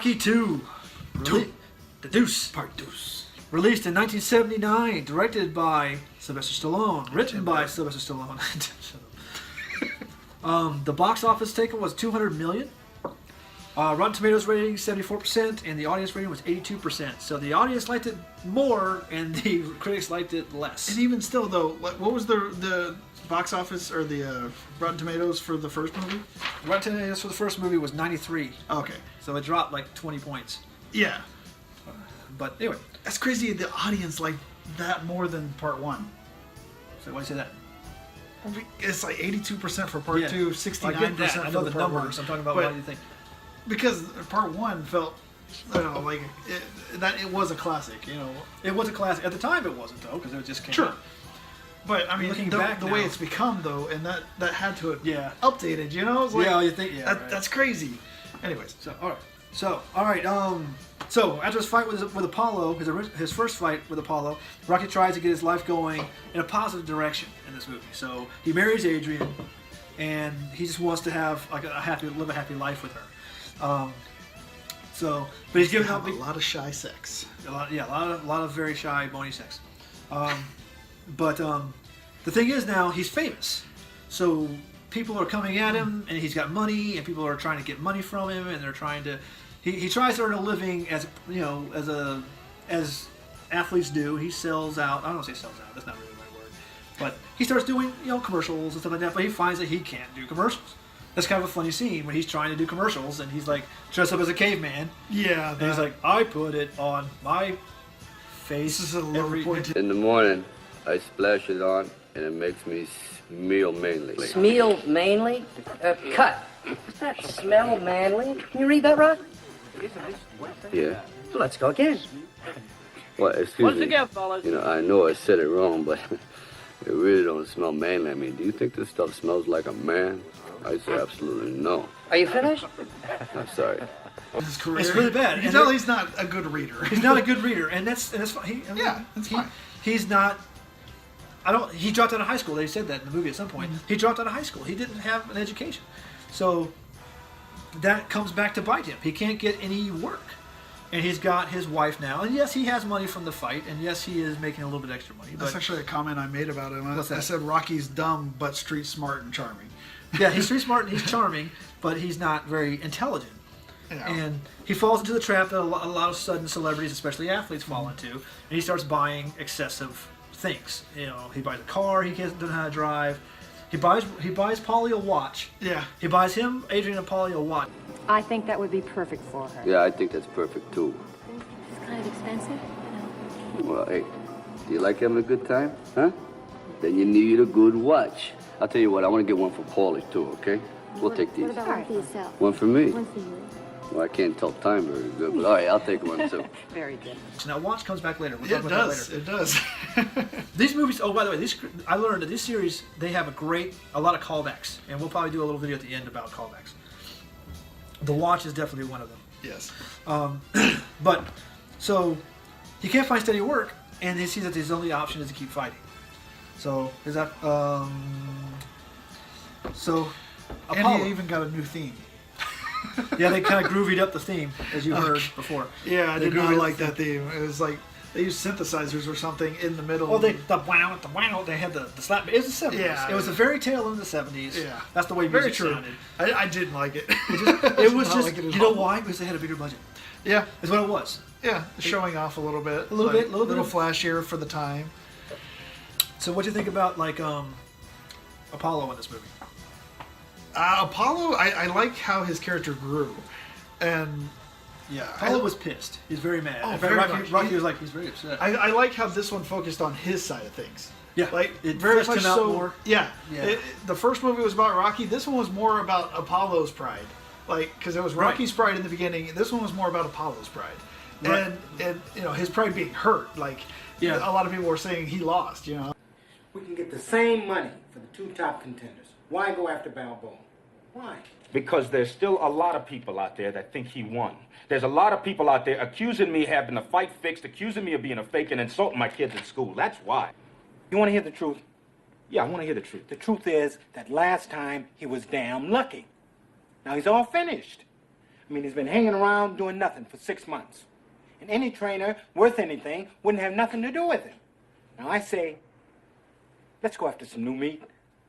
Rocky 2. The Deuce. Part Deuce. Released in 1979, directed by Sylvester Stallone, written by Sylvester Stallone. The box office taken was $200 million. Rotten Tomatoes rating 74%, and the audience rating was 82%. So the audience liked it more, and the critics liked it less. And even still, though, what was the box office or the Rotten Tomatoes for the first movie? Rotten Tomatoes for the first movie was 93. Okay. So it dropped like 20 points. Yeah. But anyway. That's crazy. The audience liked that more than part one. So why do you say that? It's like 82% for part two, 69% I get that. I know for the part numbers. one. I'm talking about But what do you think? Because part one felt, like it was a classic, It was a classic. At the time it wasn't, though, because it just came Sure. out. But I mean, Looking the back way now- it's become though, and that had to Yeah. updated, It's like, Yeah, you think, yeah. Right. that's crazy. Anyways, So, all right. So after his fight with Apollo, his first fight with Apollo, Rocky tries to get his life going in a positive direction in this movie. So he marries Adrian, and he just wants to have like live a happy life with her. But he's giving up a lot of shy sex. a lot of very shy, bony sex. But the thing is now he's famous, so people are coming at him, and he's got money, and people are trying to get money from him, and they're trying to. He tries to earn a living as athletes do. He sells out. I don't want to say sells out. That's not really the right word. But he starts doing commercials and stuff like that. But he finds that he can't do commercials. That's kind of a funny scene when he's trying to do commercials and he's like dressed up as a caveman. Yeah, And he's like, I put it on my face. This is a low point. In the morning, I splash it on, and it makes me smell manly. Smell manly? Cut. Does that smell manly? Can you read that right? Yeah. Well, let's go again. Well, excuse me. fellas. I know I said it wrong, but it really don't smell manly. I mean, do you think this stuff smells like a man? I say absolutely no. Are you finished? I'm sorry. His career. It's really bad. You can And tell it- he's not a good reader. He's not a good reader, and that's fine. That's fine. He's not. He dropped out of high school. They said that in the movie at some point. He dropped out of high school. He didn't have an education, so that comes back to bite him. He can't get any work, and he's got his wife now. And yes, he has money from the fight, and yes, he is making a little bit extra money. That's But actually a comment I made about him. What's that? I said Rocky's dumb but street smart and charming. yeah, he's street smart and he's charming, but he's not very intelligent. Yeah. And he falls into the trap that a lot of sudden celebrities, especially athletes, fall into. And he starts buying excessive things. He buys a car he doesn't know how to drive. He buys Polly a watch. Yeah. He buys Adrian and Polly a watch. I think that would be perfect for her. Yeah, I think that's perfect, too. It's kind of expensive. Well, hey, do you like having a good time? Huh? Then you need a good watch. I'll tell you what, I want to get one for Paulie, too, okay? We'll take these. What about one for yourself? One for me? One for you. Well, I can't tell time very good, but all right, I'll take one, too. Very good. So now watch comes back later. We'll It talk about does. that later. It does. These movies. Oh, by the way, I learned that this series they have a lot of callbacks, and we'll probably do a little video at the end about callbacks. The Watch is definitely one of them. Yes. But so he can't find steady work, and he sees that his only option is to keep fighting. So is that so And Apollo? he even got a new theme. Yeah, they kind of groovied up the theme as you heard before. Yeah, I They did not groovied up like the that theme. It was like they used synthesizers or something in the middle. Well, the wow, they had the slap. It was the 70s. Yeah. It was the very tail end of the 70s. Yeah. That's the way Very music true. sounded. I didn't like it. It was Not just, like it at you know all. why? Because they had a bigger budget. Yeah. Is what it was. Yeah. Showing off a little bit. A little bit of- flashier for the time. So what do you think about Apollo in this movie? Apollo, I like how his character grew. And yeah, Apollo was pissed. He's very mad. Oh, In fact, very Rocky, much. Rocky was like, he's very upset. I like how this one focused on his side of things. Yeah, Like it very fleshed much him out so. more. Yeah, Yeah. The first movie was about Rocky. This one was more about Apollo's pride, because it was Right. Rocky's pride in the beginning. This one was more about Apollo's pride, Right. and his pride being hurt. Yeah. A lot of people were saying he lost. We can get the same money for the two top contenders. Why go after Balboa? Why? Because there's still a lot of people out there that think he won. There's a lot of people out there accusing me having the fight fixed, accusing me of being a fake and insulting my kids at school. That's why. You want to hear the truth? Yeah, I want to hear the truth. The truth is that last time he was damn lucky. Now he's all finished. I mean, he's been hanging around doing nothing for 6 months. And any trainer worth anything wouldn't have nothing to do with him. Now I say, let's go after some new meat.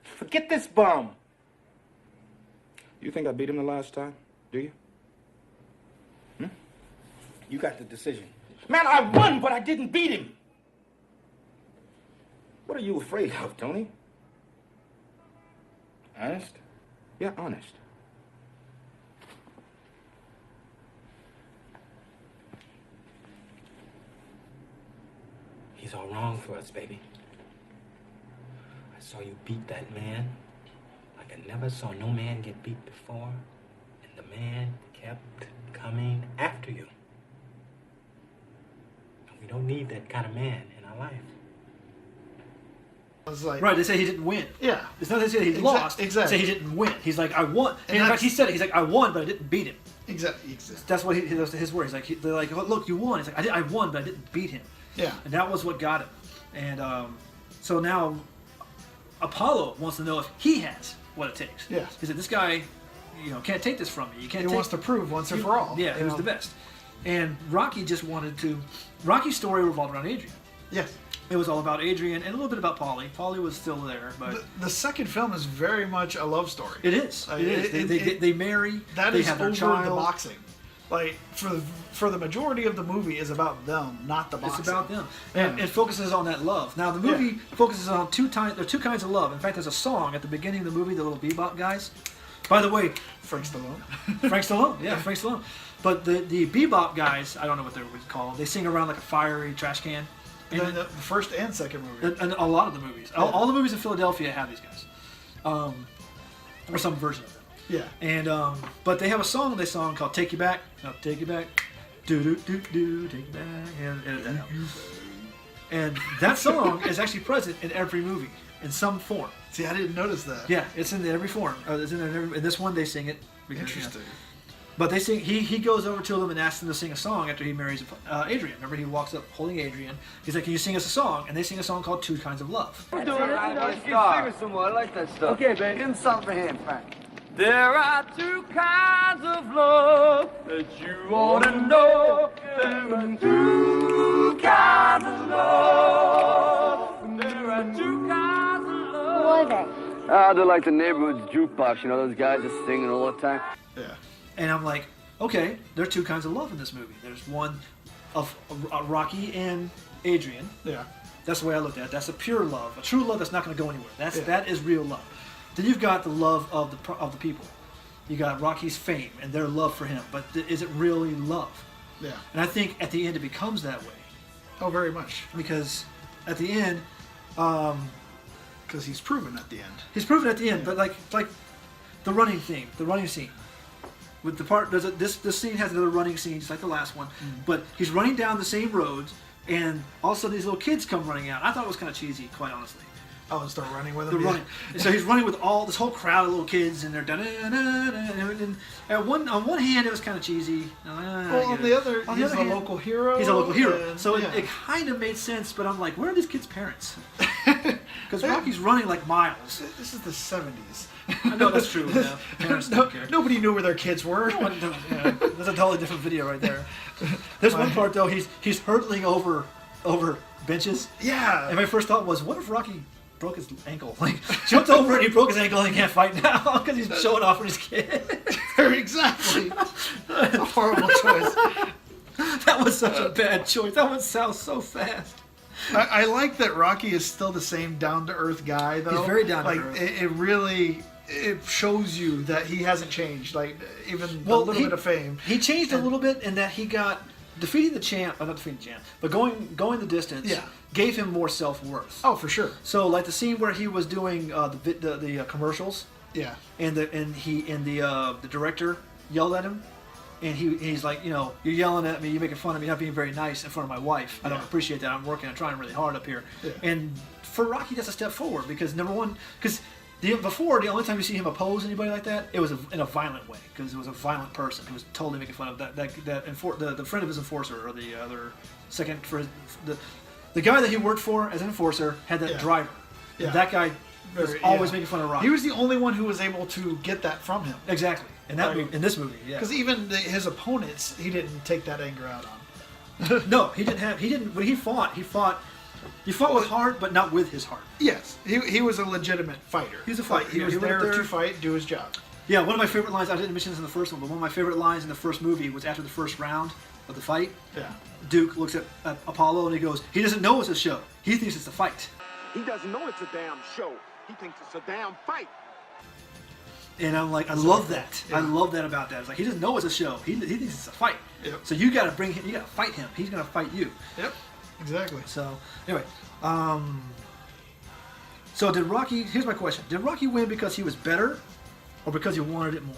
Forget this bum. You think I beat him the last time? Do you? You got the decision. Man, I won, but I didn't beat him. What are you afraid of, Tony? Honest? Yeah, honest. He's all wrong for us, baby. I saw you beat that man like I never saw no man get beat before, and the man kept coming after you. And we don't need that kind of man in our life. I was like, Right, they say he didn't win. yeah, It's not that they say he lost. exactly. They say he didn't win. He's like, I won. And in that's- fact, he said it. He's like, I won, but I didn't beat him. exactly. That's what those his words. Like they're like, oh, look, you won. He's like, I won, but I didn't beat him. Yeah. And that was what got him. And so now Apollo wants to know if he has what it takes. Yeah. He said, this guy, can't take this from me. You can't. He wants to prove once and for all. Yeah, he was the best. And Rocky just wanted to. Rocky's story revolved around Adrian. Yes. It was all about Adrian and a little bit about Paulie. Paulie was still there, but The second film is very much a love story. it is. It is. They marry. That they is have their over child. the boxing. Like for the majority of the movie is about them, not the boxing. It's about them, and it focuses on that love. Now the movie focuses on two kinds. There are two kinds of love. In fact, there's a song at the beginning of the movie, the little bebop guys. By the way, Frank Stallone. Frank Stallone, yeah, Frank Stallone. But the bebop guys, I don't know what they would call them. They sing around like a fiery trash can. And then the first and second movie. And a lot of the movies, all the movies in Philadelphia have these guys, or some version of them. Yeah. And but they have a song they sung called "Take You Back." No, take you back. Do do do do. Take you back. And edit that out. And that song is actually present in every movie in some form. See, I didn't notice that. Yeah, it's in every form. It's in this one they sing it. Because, Interesting. But they sing. He goes over to them and asks them to sing a song after he marries Adrian. Remember, he walks up holding Adrian. He's like, "Can you sing us a song?" And they sing a song called "Two Kinds of Love." I like that stuff. Okay, baby. Give him something for him, Frank. There are two kinds of love that you ought to know. There are two kinds of love. There are two kinds of love. Who are they? They're like the neighborhood's jukebox. You know, those guys just singing all the time. Yeah. And I'm like, okay, there are two kinds of love in this movie. There's one of Rocky and Adrian. Yeah. That's the way I looked at it. That's a pure love, a true love that's not going to go anywhere. Yeah. That is real love. Then you've got the love of the people. You got Rocky's fame and their love for him, but is it really love? Yeah. And I think at the end it becomes that way Oh, very much. because at the end, Because he's proven at the end. he's proven at the end. But like the running scene. With the part, this scene has another running scene just like the last one, but he's running down the same roads, and all of a sudden these little kids come running out. I thought it was kind of cheesy, quite honestly. Oh, and start running with him. They're yeah. running. And so he's running with all this whole crowd of little kids, and they're and on one hand it was kind of cheesy. Well, on the other, he's a local hero. He's a local hero. and- So yeah. it kind of made sense, but I'm like, where are these kids' parents? Because Rocky's running like miles. This is the 70s. I know that's true. Yeah. Parents don't care. Nobody knew where their kids were. Yeah, that's a totally different video right there. There's one part though. He's hurtling over benches. Yeah. And my first thought was, what if Rocky broke his ankle? Like jumped over and he broke his ankle and he can't fight now because he's showing off for his kid. Exactly. A horrible choice. That was such a bad choice. That went south so fast. I like that Rocky is still the same down-to-earth guy, though. He's very down to like, earth. It really shows you that he hasn't changed. Like, even a little bit of fame. He changed a little bit in that he got defeating the champ, not defeating the champ, but going the distance. Yeah. Gave him more self-worth. Oh, for sure. So like the scene where he was doing the commercials. Yeah. And the director yelled at him, and he's like, you're yelling at me, you're making fun of me, not being very nice in front of my wife. I don't appreciate that. I'm trying really hard up here. Yeah. And for Rocky, that's a step forward because number one, because the only time you see him oppose anybody like that, it was in a violent way because it was a violent person who was totally making fun of the friend of his enforcer or the other second for the guy that he worked for as an enforcer had that Yeah. driver. Yeah. And that guy was always making fun of Rocky. He was the only one who was able to get that from him. Exactly. In that Like- movie, in this movie, yeah. Because even his opponents, he didn't take that anger out on. No, he didn't. When he fought with heart, but not with his heart. Yes, he was a legitimate fighter. He was a fighter. He was He went there up there- to fight, do his job. Yeah, one of my favorite lines, I didn't mention this in the first one, but one of my favorite lines in the first movie was after the first round of the fight. Yeah. Duke looks at Apollo and he goes, he doesn't know it's a show. He thinks it's a fight. He doesn't know it's a damn show. He thinks it's a damn fight. And I'm like, I love that. Yeah. I love that about that. It's like, he doesn't know it's a show. He thinks it's a fight. Yep. So you got to bring him, you got to fight him. He's going to fight you. Yep. Exactly. So, anyway. So did Rocky, here's my question. Did Rocky win because he was better or because he wanted it more?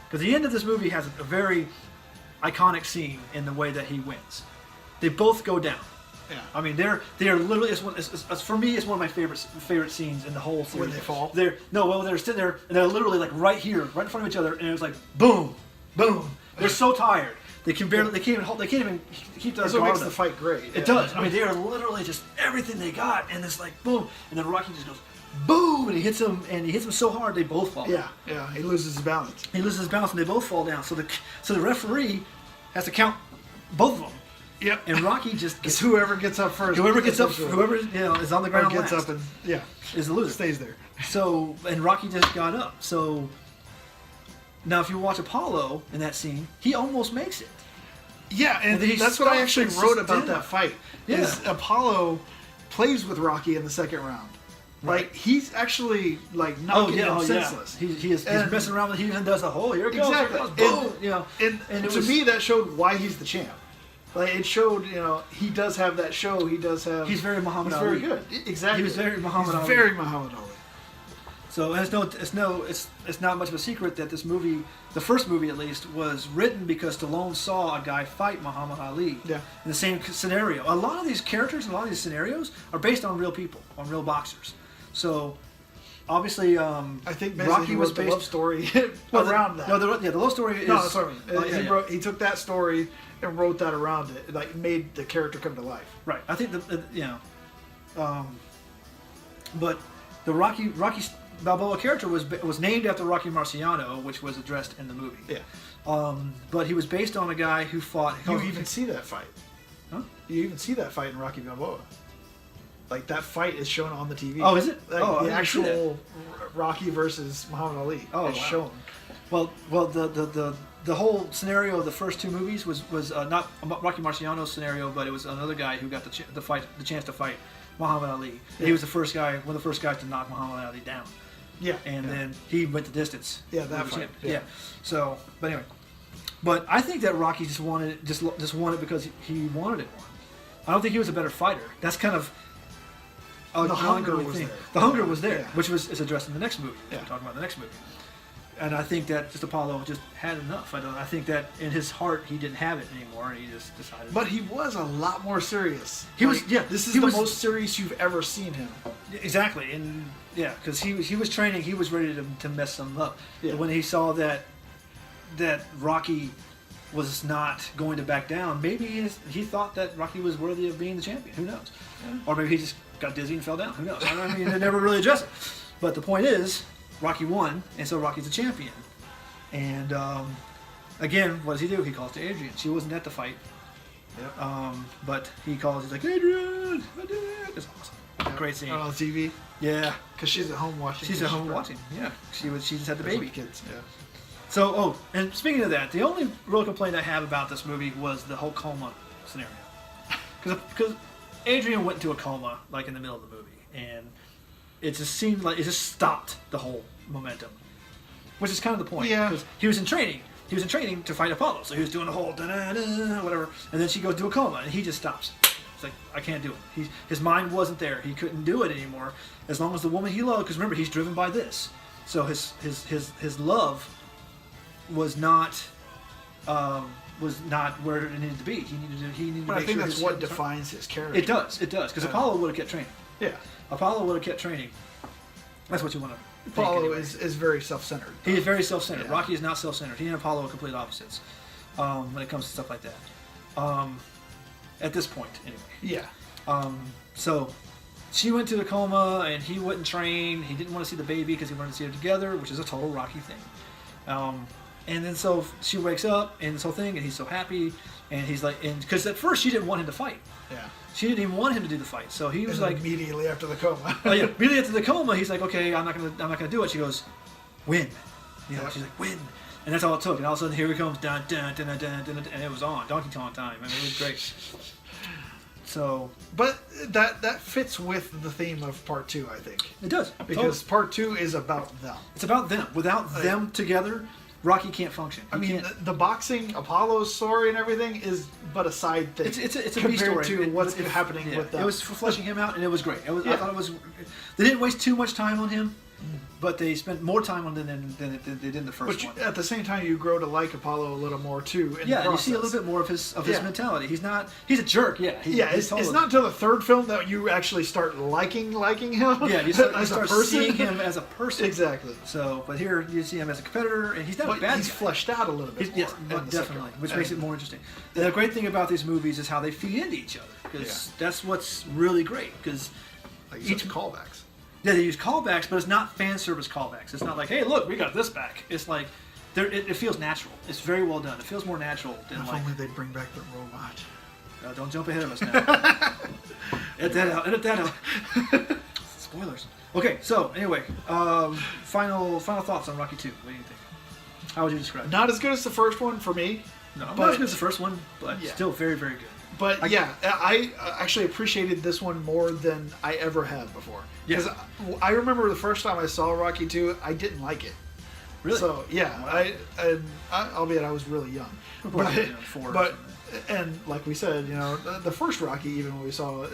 Because the end of this movie has a very iconic scene in the way that he wins. They both go down. Yeah. I mean, they're literally. It's for me, it's one of my favorite scenes in the whole series. When they fall? They're sitting there and they're literally like right here, right in front of each other, and it was like boom, boom. They're so tired. They can't even keep their That's what guard makes up. the fight great. It does. I mean, they are literally just everything they got, and it's like boom, and then Rocky just goes boom, and he hits him so hard they both fall. Yeah. Yeah. He loses his balance. He loses his balance, and they both fall down. So the referee has to count both of them. Yep. And Rocky just It's whoever gets up first. whoever gets up, Essentially. whoever is on the ground gets last up and is the loser. stays there. So and Rocky just got up. So now, if you watch Apollo in that scene, he almost makes it. Yeah, and then he that's what I stops actually and wrote sits about down. that fight. Yeah. Is Apollo plays with Rocky in the second round. Like he's actually like knocking him senseless. He's And- messing around with. He even does the whole here it goes, Exactly. here it goes, boom, And- you know. And it to was, me, that showed why he's the champ. Like it showed, he does have that show. He does have. he's very Muhammad He's Ali. very good. Exactly. He was very Muhammad Ali. Very Muhammad Ali. So and it's not much of a secret that this movie, the first movie at least, was written because Stallone saw a guy fight Muhammad Ali. Yeah. In the same scenario. A lot of these characters and a lot of these scenarios are based on real people, on real boxers. So obviously, I think basically Rocky he was wrote the based love story well, around that. No, the love story is. No, that's what I mean. Oh, yeah. He took that story and wrote that around it. Like made the character come to life. Right. I think but the Rocky Balboa character was named after Rocky Marciano, which was addressed in the movie. Yeah. But he was based on a guy who fought. You even see that fight. Huh? You even see that fight in Rocky Balboa. Like that fight is shown on the TV. Oh, is it? Like, Oh, I the didn't see actual Rocky versus Muhammad Ali Oh, is wow. shown. Well, the whole scenario of the first two movies was not Rocky Marciano's scenario, but it was another guy who got the chance to fight Muhammad Ali. Yeah. He was one of the first guys to knock Muhammad Ali down. Yeah. And yeah. then he went the distance. Yeah, that With the fight, champ. yeah. Yeah. So, but anyway, I think that Rocky just wanted it because he wanted it more. I don't think he was a better fighter. That's kind of The hunger ongoing was thing. there. The hunger was there, Yeah. which is addressed in the next movie. Yeah. We're talking about the next movie. And I think that just Apollo just had enough. I think that in his heart he didn't have it anymore, and he just decided. But he was a lot more serious. He was- yeah, This is he the was- most serious you've ever seen him. Exactly, and yeah, because he was training, he was ready to mess them up. Yeah. When he saw that Rocky was not going to back down, maybe he thought that Rocky was worthy of being the champion. Who knows? Or maybe he just got dizzy and fell down. Who knows? I mean, they never really addressed it. But the point is, Rocky won, and so Rocky's the champion. And again, what does he do? He calls to Adrian. She wasn't at the fight. Yep. But he calls. He's like, Adrian, I did it. It's awesome. Great scene. On TV. Yeah. Because she's at home watching. She's at home watching. Yeah, she just had the baby. Kids. Yeah. So, and speaking of that, the only real complaint I have about this movie was the whole coma scenario, because Adrian went into a coma like in the middle of the movie, and it just seemed like it just stopped the whole momentum, which is kind of the point. Yeah. Because he was in training. He was in training to fight Apollo, so he was doing the whole da-da-da, whatever, and then she goes to a coma, and he just stops. It's like, I can't do it. His mind wasn't there. He couldn't do it anymore. As long as the woman he loved, because remember, he's driven by this. So his love was not where it needed to be. He needed But to I make think sure that's his- what defines his character. It does, because Apollo would have kept training. Yeah. Apollo would have kept training. That's what you want to think Apollo anyway. is very self-centered. He is very self-centered. Yeah. Rocky is not self-centered. He and Apollo are complete opposites when it comes to stuff like that. At this point, anyway. Yeah. So, she went to a coma, and he wouldn't train. He didn't want to see the baby because he wanted to see her together, which is a total Rocky thing. And then so she wakes up and this whole thing, and he's so happy, and he's like, and because at first she didn't want him to fight. Yeah. She didn't even want him to do the fight. So he was And like, immediately after the coma. oh yeah, immediately after the coma, he's like, okay, I'm not gonna do it. She goes, win. You know, she's like, win. And that's all it took. And all of a sudden, here he comes, dun, dun, dun, dun, dun, dun, and it was on. Donkey Kong time. I mean, it was great. So, But that fits with the theme of part 2, I think. it does. Because part 2 is about them. It's about them. Without them together, Rocky can't function. I mean, the boxing, Apollo's story and everything is but a side thing. it's a B compared story. to what's happening yeah, with them. It was for fleshing him out, and it was great. I Yeah. thought it was. They didn't waste too much time on him, but they spent more time on him than they did in the first But one. at the same time, you grow to like Apollo a little more too. In Yeah, the and you see a process. little bit more of his Yeah. mentality. He's a jerk. Yeah, It's not until the third film that you actually start liking him. Yeah, you as start a person. seeing him as a person. Exactly. So, but here you see him as a competitor, and he's not But a bad he's guy. fleshed out a little bit more. Yes, in the second definitely, one. which makes it more interesting. The great thing about these movies is how they feed into each other, because that's what's really great. Because Like each callbacks. yeah, they use callbacks, but it's not fan service callbacks. It's not like, hey, look, we got this back. It's like, it feels natural. It's very well done. It feels more natural than If like. only they'd bring back the robot. Don't jump ahead of us now. Edit that out. Edit that out. Spoilers. Okay, so anyway, final thoughts on Rocky 2. What do you think? How would you describe it? Not as good as the first one for me. No, not but- as good as the first one, but Yeah. still very, very good. But I actually appreciated this one more than I ever have before. Because I remember the first time I saw Rocky 2, I didn't like it. Really? So yeah, albeit I was really young. Probably, you know, 4 or but and like we said, you know, the first Rocky, even when we saw it,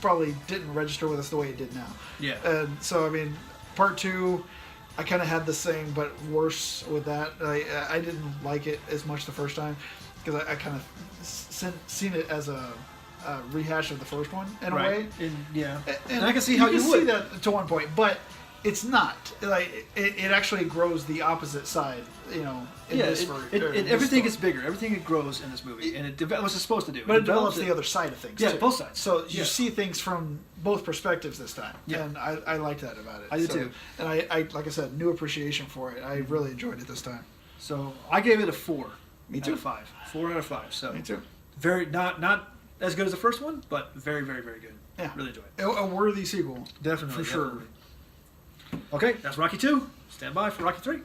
probably didn't register with us the way it did now. Yeah. And so I mean, part 2, I kind of had the same but worse with that. I didn't like it as much the first time because I kind of seen it as a rehash of the first one in a way. And I can see how you can would. see that to one point, but it's not like it actually grows the opposite side. You know, in this everything story. gets bigger. Everything grows in this movie, and it develops. It's supposed to do. But it develops the other side of things. Yeah, too. both sides. So you Yeah. see things from both perspectives this time. Yeah. And I like that about it. I do too. And I like I said, new appreciation for it. I really enjoyed it this time. So I gave it a 4. Me too. Out of 5. 4 out of 5. So Me too. Very not as good as the first one, but very, very, very good. Yeah. Really enjoyed it. A worthy sequel. Definitely. For sure. Definitely. Okay, that's Rocky 2. Stand by for Rocky 3.